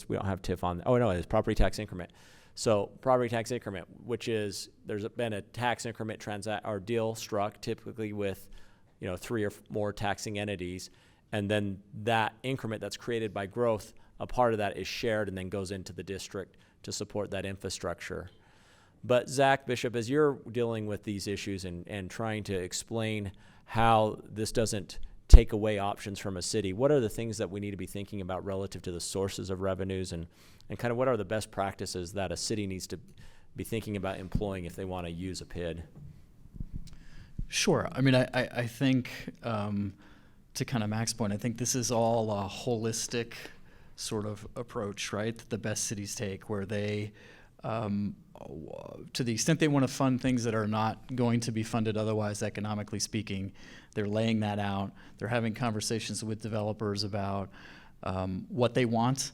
we don't have TIF on. Oh no, it's property tax increment. So property tax increment, which is there's been a tax increment or deal struck, typically with 3 or more taxing entities, and then that increment that's created by growth, a part of that is shared and then goes into the district to support that infrastructure. But Zach Bishop, as you're dealing with these issues and trying to explain how this doesn't take away options from a city, what are the things that we need to be thinking about relative to the sources of revenues, and kind of what are the best practices that a city needs to be thinking about employing if they want to use a PID? Sure. I mean, I think, to kind of Mac's point, I think this is all a holistic sort of approach, right, that the best cities take, where they, to the extent they want to fund things that are not going to be funded otherwise, economically speaking, they're laying that out. They're having conversations with developers about what they want,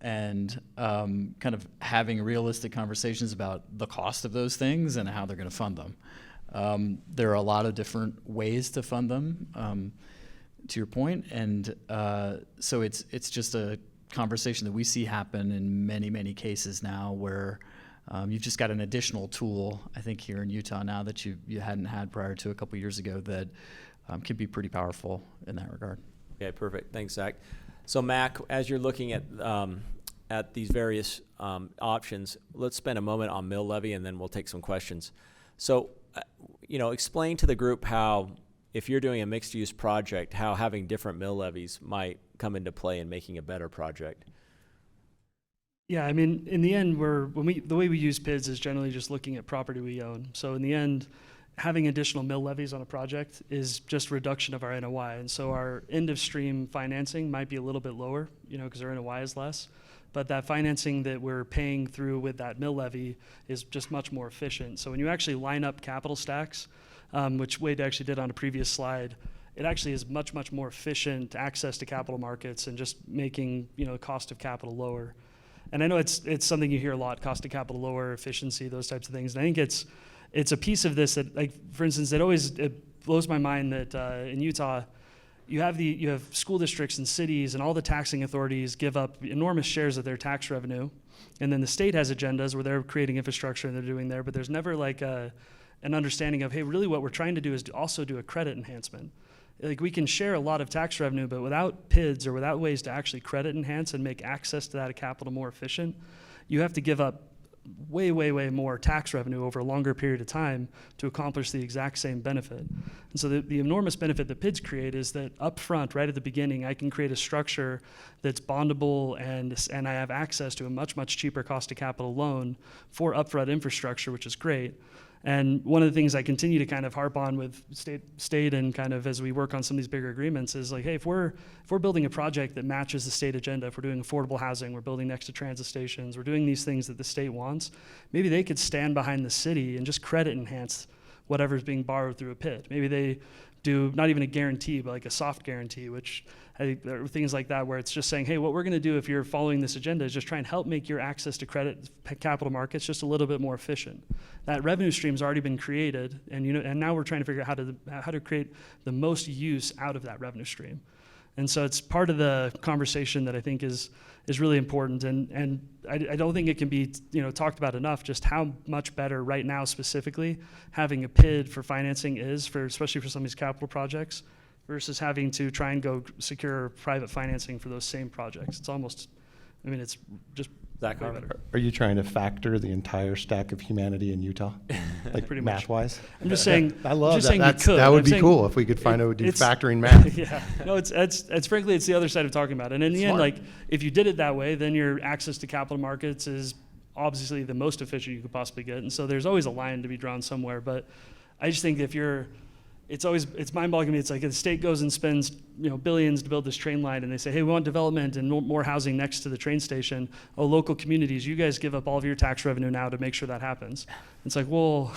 and kind of having realistic conversations about the cost of those things and how they're going to fund them. There are a lot of different ways to fund them, to your point, and so it's just a conversation that we see happen in many, many cases now where you've just got an additional tool, I think, here in Utah now that you hadn't had prior to a couple years ago that can be pretty powerful in that regard. Okay, perfect. Thanks, Zach. So, Mac, as you're looking at these various options, let's spend a moment on mill levy, and then we'll take some questions. So, explain to the group how, if you're doing a mixed-use project, how having different mill levies might come into play in making a better project. Yeah, I mean, in the end, the way we use PIDs is generally just looking at property we own. So in the end, having additional mill levies on a project is just reduction of our NOI. And so our end of stream financing might be a little bit lower, because our NOI is less. But that financing that we're paying through with that mill levy is just much more efficient. So when you actually line up capital stacks, which Wade actually did on a previous slide, it actually is much, much more efficient access to capital markets and just making, cost of capital lower. And I know it's something you hear a lot, cost of capital lower, efficiency, those types of things. And I think it's a piece of this that, like, for instance, it blows my mind that in Utah, you have school districts and cities and all the taxing authorities give up enormous shares of their tax revenue. And then the state has agendas where they're creating infrastructure and they're doing there, but there's never like an understanding of, hey, really what we're trying to do is to also do a credit enhancement. Like, we can share a lot of tax revenue, but without PIDs or without ways to actually credit enhance and make access to that capital more efficient, you have to give up way, way, way more tax revenue over a longer period of time to accomplish the exact same benefit. And so the enormous benefit that PIDs create is that up front, right at the beginning, I can create a structure that's bondable and I have access to a much, much cheaper cost of capital loan for upfront infrastructure, which is great. And one of the things I continue to kind of harp on with state and kind of as we work on some of these bigger agreements is like, hey, if we're building a project that matches the state agenda, if we're doing affordable housing, we're building next to transit stations, we're doing these things that the state wants, maybe they could stand behind the city and just credit enhance whatever's being borrowed through a PID. Maybe they do not even a guarantee, but like a soft guarantee, which I think there are things like that where it's just saying, hey, what we're going to do if you're following this agenda is just try and help make your access to credit capital markets just a little bit more efficient. That revenue stream's already been created, and and now we're trying to figure out how to create the most use out of that revenue stream. And so it's part of the conversation that I think is really important, and I don't think it can be talked about enough just how much better right now specifically having a PID for financing is especially for some of these capital projects versus having to try and go secure private financing for those same projects. It's almost, it's just way better. Are you trying to factor the entire stack of humanity in Utah, like Pretty much. math-wise? I'm just saying. I love just that. saying That would be cool if we could find out to do factoring math. Yeah. No, it's frankly it's the other side of talking about it. And in the end, like if you did it that way, then your access to capital markets is obviously the most efficient you could possibly get. And so there's always a line to be drawn somewhere. But I just think it's mind-boggling to me. It's like if the state goes and spends billions to build this train line, and they say, hey, we want development and more housing next to the train station. Oh, local communities, you guys give up all of your tax revenue now to make sure that happens. It's like, well,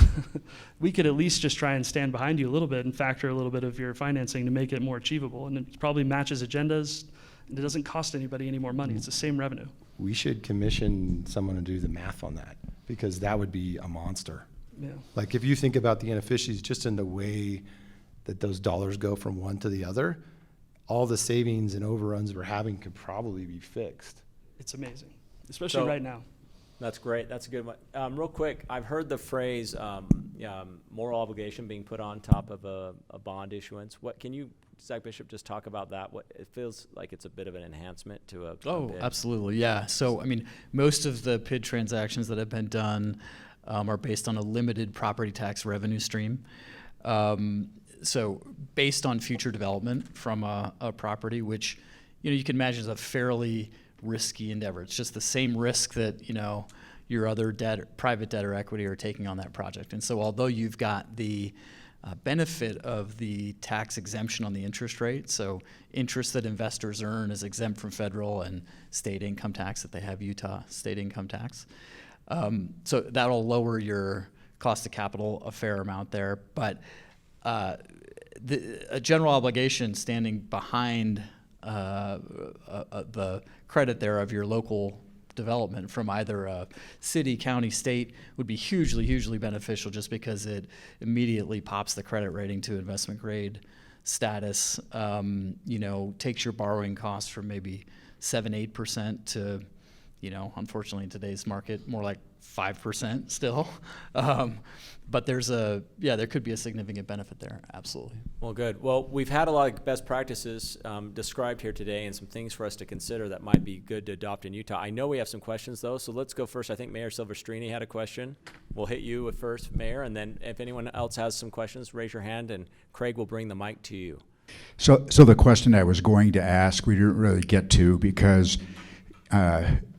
we could at least just try and stand behind you a little bit and factor a little bit of your financing to make it more achievable. And it probably matches agendas, and it doesn't cost anybody any more money. It's the same revenue. We should commission someone to do the math on that, because that would be a monster. Yeah. Like if you think about the inefficiencies just in the way that those dollars go from one to the other, all the savings and overruns we're having could probably be fixed. It's amazing, especially right now. That's great. That's a good one. Real quick, I've heard the phrase moral obligation being put on top of a bond issuance. What can you, Zach Bishop, just talk about that? What it feels like it's a bit of an enhancement to a bid. Absolutely, yeah. So most of the PID transactions that have been done are based on a limited property tax revenue stream. So based on future development from a property, which you can imagine is a fairly risky endeavor. It's just the same risk that your other private debt or equity are taking on that project. And so although you've got the benefit of the tax exemption on the interest rate, so interest that investors earn is exempt from federal and state income tax that they have Utah state income tax. So that'll lower your cost of capital a fair amount there, but a general obligation standing behind the credit there of your local development from either a city, county, state would be hugely, hugely beneficial just because it immediately pops the credit rating to investment grade status, takes your borrowing costs from maybe 7-8% to, unfortunately in today's market, more like 5% still. But there could be a significant benefit there, absolutely. Well, good. Well, we've had a lot of best practices described here today and some things for us to consider that might be good to adopt in Utah. I know we have some questions, though, so let's go first. I think Mayor Silvestrini had a question. We'll hit you first, Mayor, and then if anyone else has some questions, raise your hand, and Craig will bring the mic to you. So the question I was going to ask, we didn't really get to because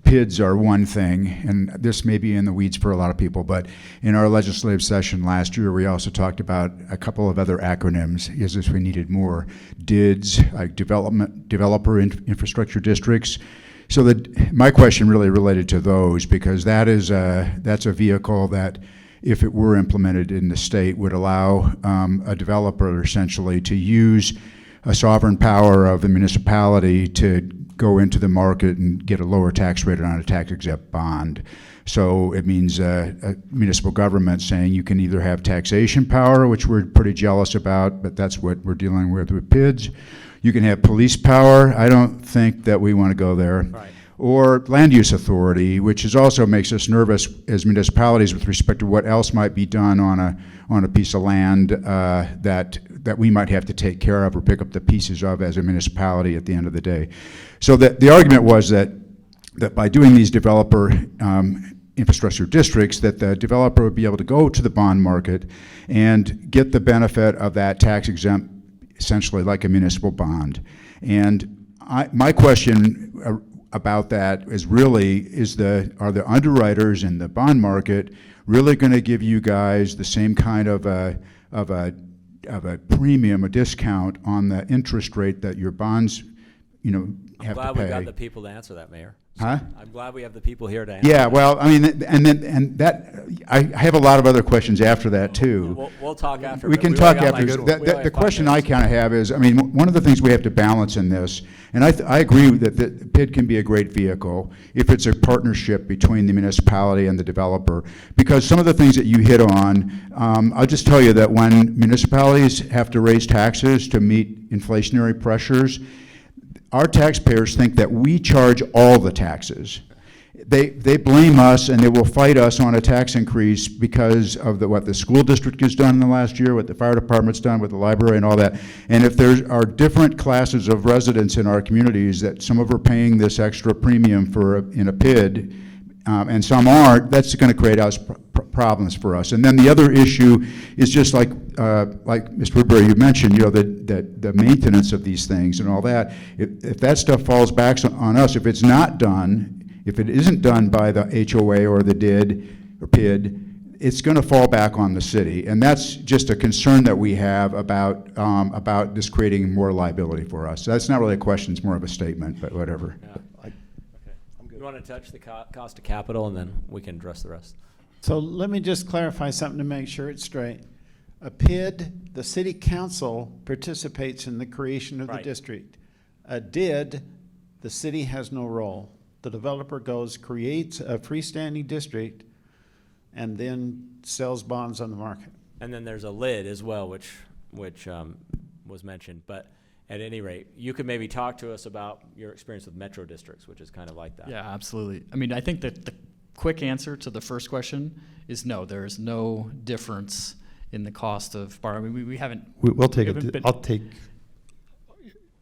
PIDs are one thing, and this may be in the weeds for a lot of people, but in our legislative session last year, we also talked about a couple of other acronyms, as if we needed more. DIDs, like Developer Infrastructure Districts. So my question really related to those, because that's a vehicle that, if it were implemented in the state, would allow a developer essentially to use a sovereign power of the municipality to go into the market and get a lower tax rate on a tax-exempt bond. So it means a municipal government saying you can either have taxation power, which we're pretty jealous about, but that's what we're dealing with PIDs. You can have police power. I don't think that we want to go there. Right. Or land use authority, which also makes us nervous as municipalities with respect to what else might be done on a piece of land that we might have to take care of or pick up the pieces of as a municipality at the end of the day. So the argument was that by doing these developer infrastructure districts, that the developer would be able to go to the bond market and get the benefit of that tax exempt, essentially like a municipal bond. And my question about that is really, are the underwriters in the bond market really going to give you guys the same kind of a premium, a discount on the interest rate that your bonds, have to pay? I'm glad we got the people to answer that, Mayor. Huh? I'm glad we have the people here to answer. Yeah, that. well, I mean, I have a lot of other questions after that too. We'll talk after. We but can we talk only got after. like- we only The have 5 question I minutes. kind of have is, I mean, one of the things we have to balance in this, and I agree that the PID can be a great vehicle if it's a partnership between the municipality and the developer, because some of the things that you hit on, I'll just tell you that when municipalities have to raise taxes to meet inflationary pressures, our taxpayers think that we charge all the taxes. They blame us, and they will fight us on a tax increase because of what the school district has done in the last year, what the fire department's done with the library and all that. And if there are different classes of residents in our communities that some of are paying this extra premium in a PID, and some aren't, that's going to create us problems for us. And then the other issue is just like Mr. Woodbury, you mentioned, the maintenance of these things and all that. If that stuff falls back on us, if it isn't done by the HOA or the DID or PID, it's going to fall back on the city. And that's just a concern that we have about this creating more liability for us. So that's not really a question, it's more of a statement, but whatever. Yeah. Okay. You want to touch the cost of capital, and then we can address the rest. So let me just clarify something to make sure it's straight. A PID, the city council participates in the creation of the Right. district. A DID, the city has no role. The developer creates a freestanding district, and then sells bonds on the market. And then there's a lid as well, which was mentioned. But at any rate, you could maybe talk to us about your experience with metro districts, which is kind of like that. Yeah, absolutely. I mean, I think that the quick answer to the first question is no. There is no difference in the cost of borrowing. We haven't. We'll take we haven't it. been- I'll take.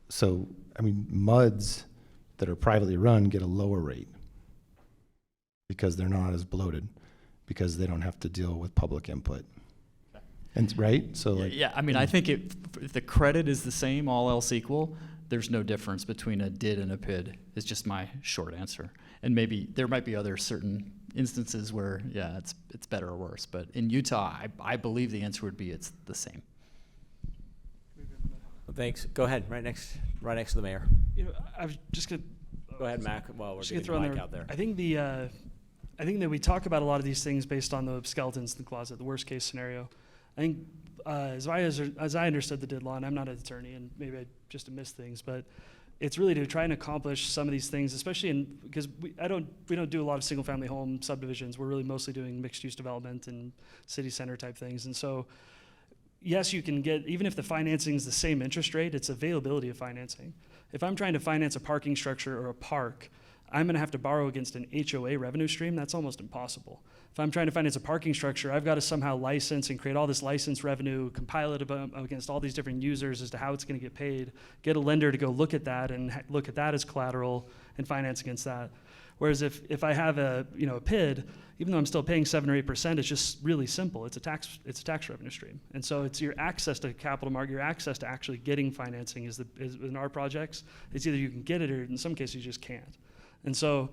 So, I mean, MUDs that are privately run get a lower rate because they're not as bloated, because they don't have to deal with public input. And right? So like, Yeah, I mean, I think if the credit is the same, all else equal, there's no difference between a DID and a PID, is just my short answer. And maybe there might be other certain instances where, yeah, it's better or worse. But in Utah, I believe the answer would be it's the same. Well, thanks. Go ahead. Right next to the mayor. I was just gonna Go ahead, Mac. While we're just gonna getting throw the in mic there. out there. I think that we talk about a lot of these things based on the skeletons in the closet, the worst case scenario. I think as I understood the DID law, and I'm not an attorney, and maybe I just missed things, but it's really to try and accomplish some of these things, especially because we don't do a lot of single family home subdivisions. We're really mostly doing mixed use development and city center type things. And so, yes, you can get, even if the financing is the same interest rate, it's availability of financing. If I'm trying to finance a parking structure or a park, I'm gonna have to borrow against an HOA revenue stream. That's almost impossible. If I'm trying to finance a parking structure, I've got to somehow license and create all this license revenue, compile it against all these different users as to how it's going to get paid, get a lender to go look at that and look at that as collateral and finance against that. Whereas if I have a PID, even though I'm still paying 7 or 8%, it's just really simple. It's a tax revenue stream, and so it's your access to capital market, your access to actually getting financing is in our projects. It's either you can get it or in some cases you just can't. And so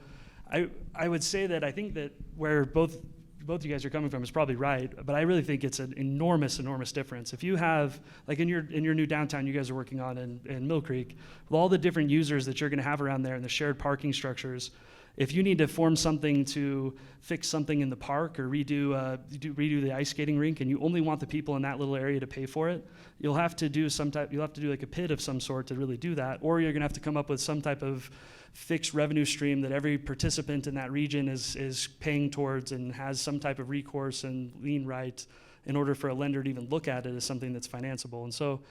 I would say that I think that where both you guys are coming from is probably right, but I really think it's an enormous difference. If you have, like in your new downtown you guys are working on in Mill Creek, with all the different users that you're gonna have around there and the shared parking structures, if you need to form something to fix something in the park or redo the ice skating rink, and you only want the people in that little area to pay for it, you'll have to do like a PID of some sort to really do that, or you're gonna have to come up with some type of fixed revenue stream that every participant in that region is paying towards and has some type of recourse and lien right in order for a lender to even look at it as something that's financeable. And so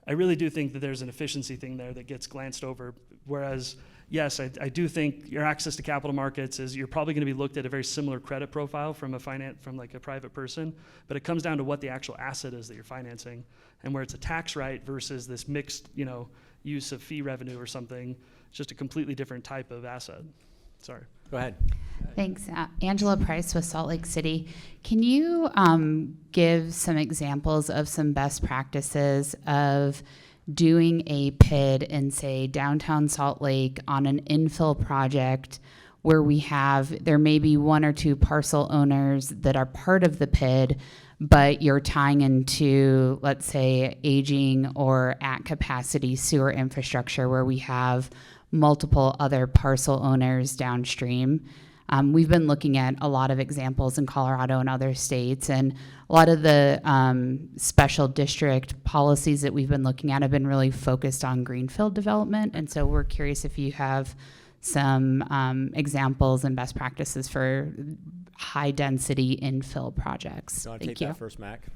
I really do think that there's an efficiency thing there that gets glanced over, whereas yes, I do think your access to capital markets is you're probably going to be looked at a very similar credit profile from like a private person, but it comes down to what the actual asset is that you're financing, and where it's a tax right versus this mixed, use of fee revenue or something. It's just a completely different type of asset. Sorry. Go ahead. Thanks. Angela Price with Salt Lake City. Can you give some examples of some best practices of doing a PID in, say, downtown Salt Lake on an infill project where there may be 1 or 2 parcel owners that are part of the PID, but you're tying into, let's say, aging or at capacity sewer infrastructure where we have multiple other parcel owners downstream. We've been looking at a lot of examples in Colorado and other states, and a lot of the special district policies that we've been looking at have been really focused on greenfield development, and so we're curious if you have some examples and best practices for high density infill projects. You want to take that first, Mac?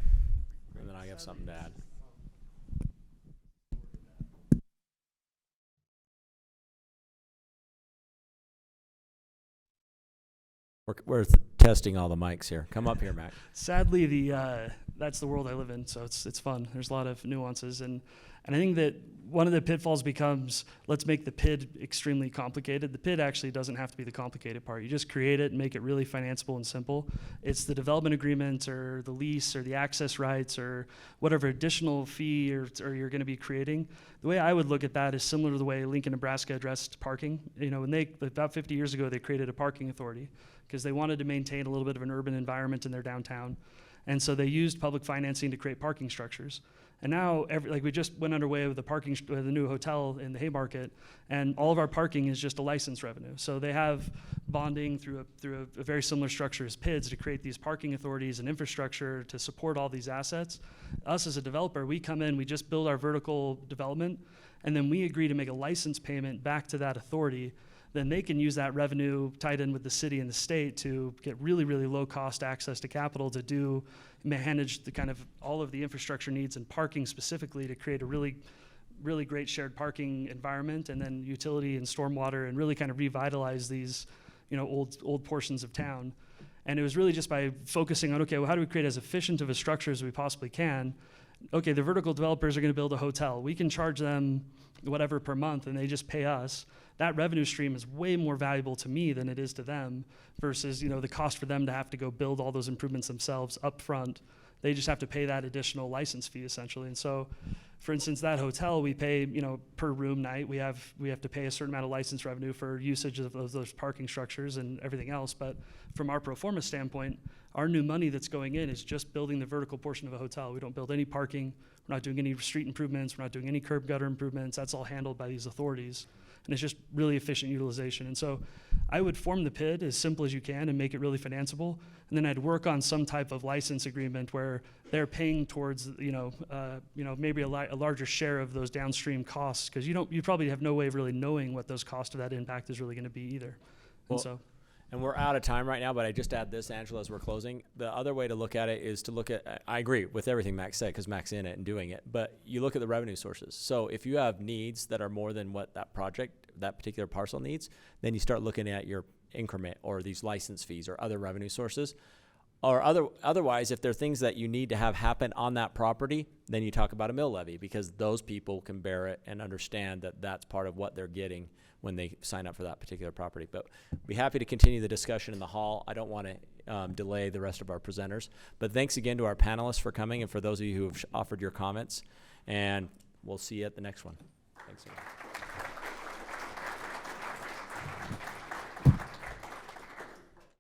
And then I have something to add. We're testing all the mics here. Come up here, Mac. Sadly, that's the world I live in, so it's fun. There's a lot of nuances, and I think that one of the pitfalls becomes, let's make the PID extremely complicated. The PID actually doesn't have to be the complicated part. You just create it and make it really financeable and simple. It's the development agreement or the lease or the access rights or whatever additional fee or you're going to be creating. The way I would look at that is similar to the way Lincoln, Nebraska addressed parking. When about 50 years ago, they created a parking authority because they wanted to maintain a little bit of an urban environment in their downtown. And so they used public financing to create parking structures. And now, we just went underway with the new hotel in the Haymarket, and all of our parking is just a license revenue. So they have bonding through a very similar structure as PIDs to create these parking authorities and infrastructure to support all these assets. Us as a developer, we come in, we just build our vertical development, and then we agree to make a license payment back to that authority. Then they can use that revenue tied in with the city and the state to get really, really low cost access to capital to manage the kind of all of the infrastructure needs and parking specifically to create a really, really great shared parking environment, and then utility and stormwater, and really kind of revitalize these, old portions of town. And it was really just by focusing on, okay, well, how do we create as efficient of a structure as we possibly can? Okay, the vertical developers are going to build a hotel. We can charge them whatever per month, and they just pay us. That revenue stream is way more valuable to me than it is to them versus, the cost for them to have to go build all those improvements themselves up front. They just have to pay that additional license fee essentially. And so, for instance, that hotel, we pay, per room night, we have to pay a certain amount of license revenue for usage of those parking structures and everything else. But from our pro forma standpoint, our new money that's going in is just building the vertical portion of a hotel. We don't build any parking. We're not doing any street improvements. We're not doing any curb gutter improvements. That's all handled by these authorities. and it's just really efficient utilization. And so I would form the PID as simple as you can and make it really financeable, and then I'd work on some type of license agreement where they're paying towards, maybe a larger share of those downstream costs, because you probably have no way of really knowing what those costs of that impact is really going to be either. Well, And so. And we're out of time right now, but I just add this, Angela, as we're closing. The other way to look at it is to look at, I agree with everything Max said, because Mac's in it and doing it, but you look at the revenue sources. So if you have needs that are more than what that particular parcel needs, then you start looking at your increment or these license fees or other revenue sources. Or otherwise, if there are things that you need to have happen on that property, then you talk about a mill levy, because those people can bear it and understand that that's part of what they're getting when they sign up for that particular property. But be happy to continue the discussion in the hall. I don't want to delay the rest of our presenters. But thanks again to our panelists for coming, and for those of you who have offered your comments. And we'll see you at the next one. Thanks again.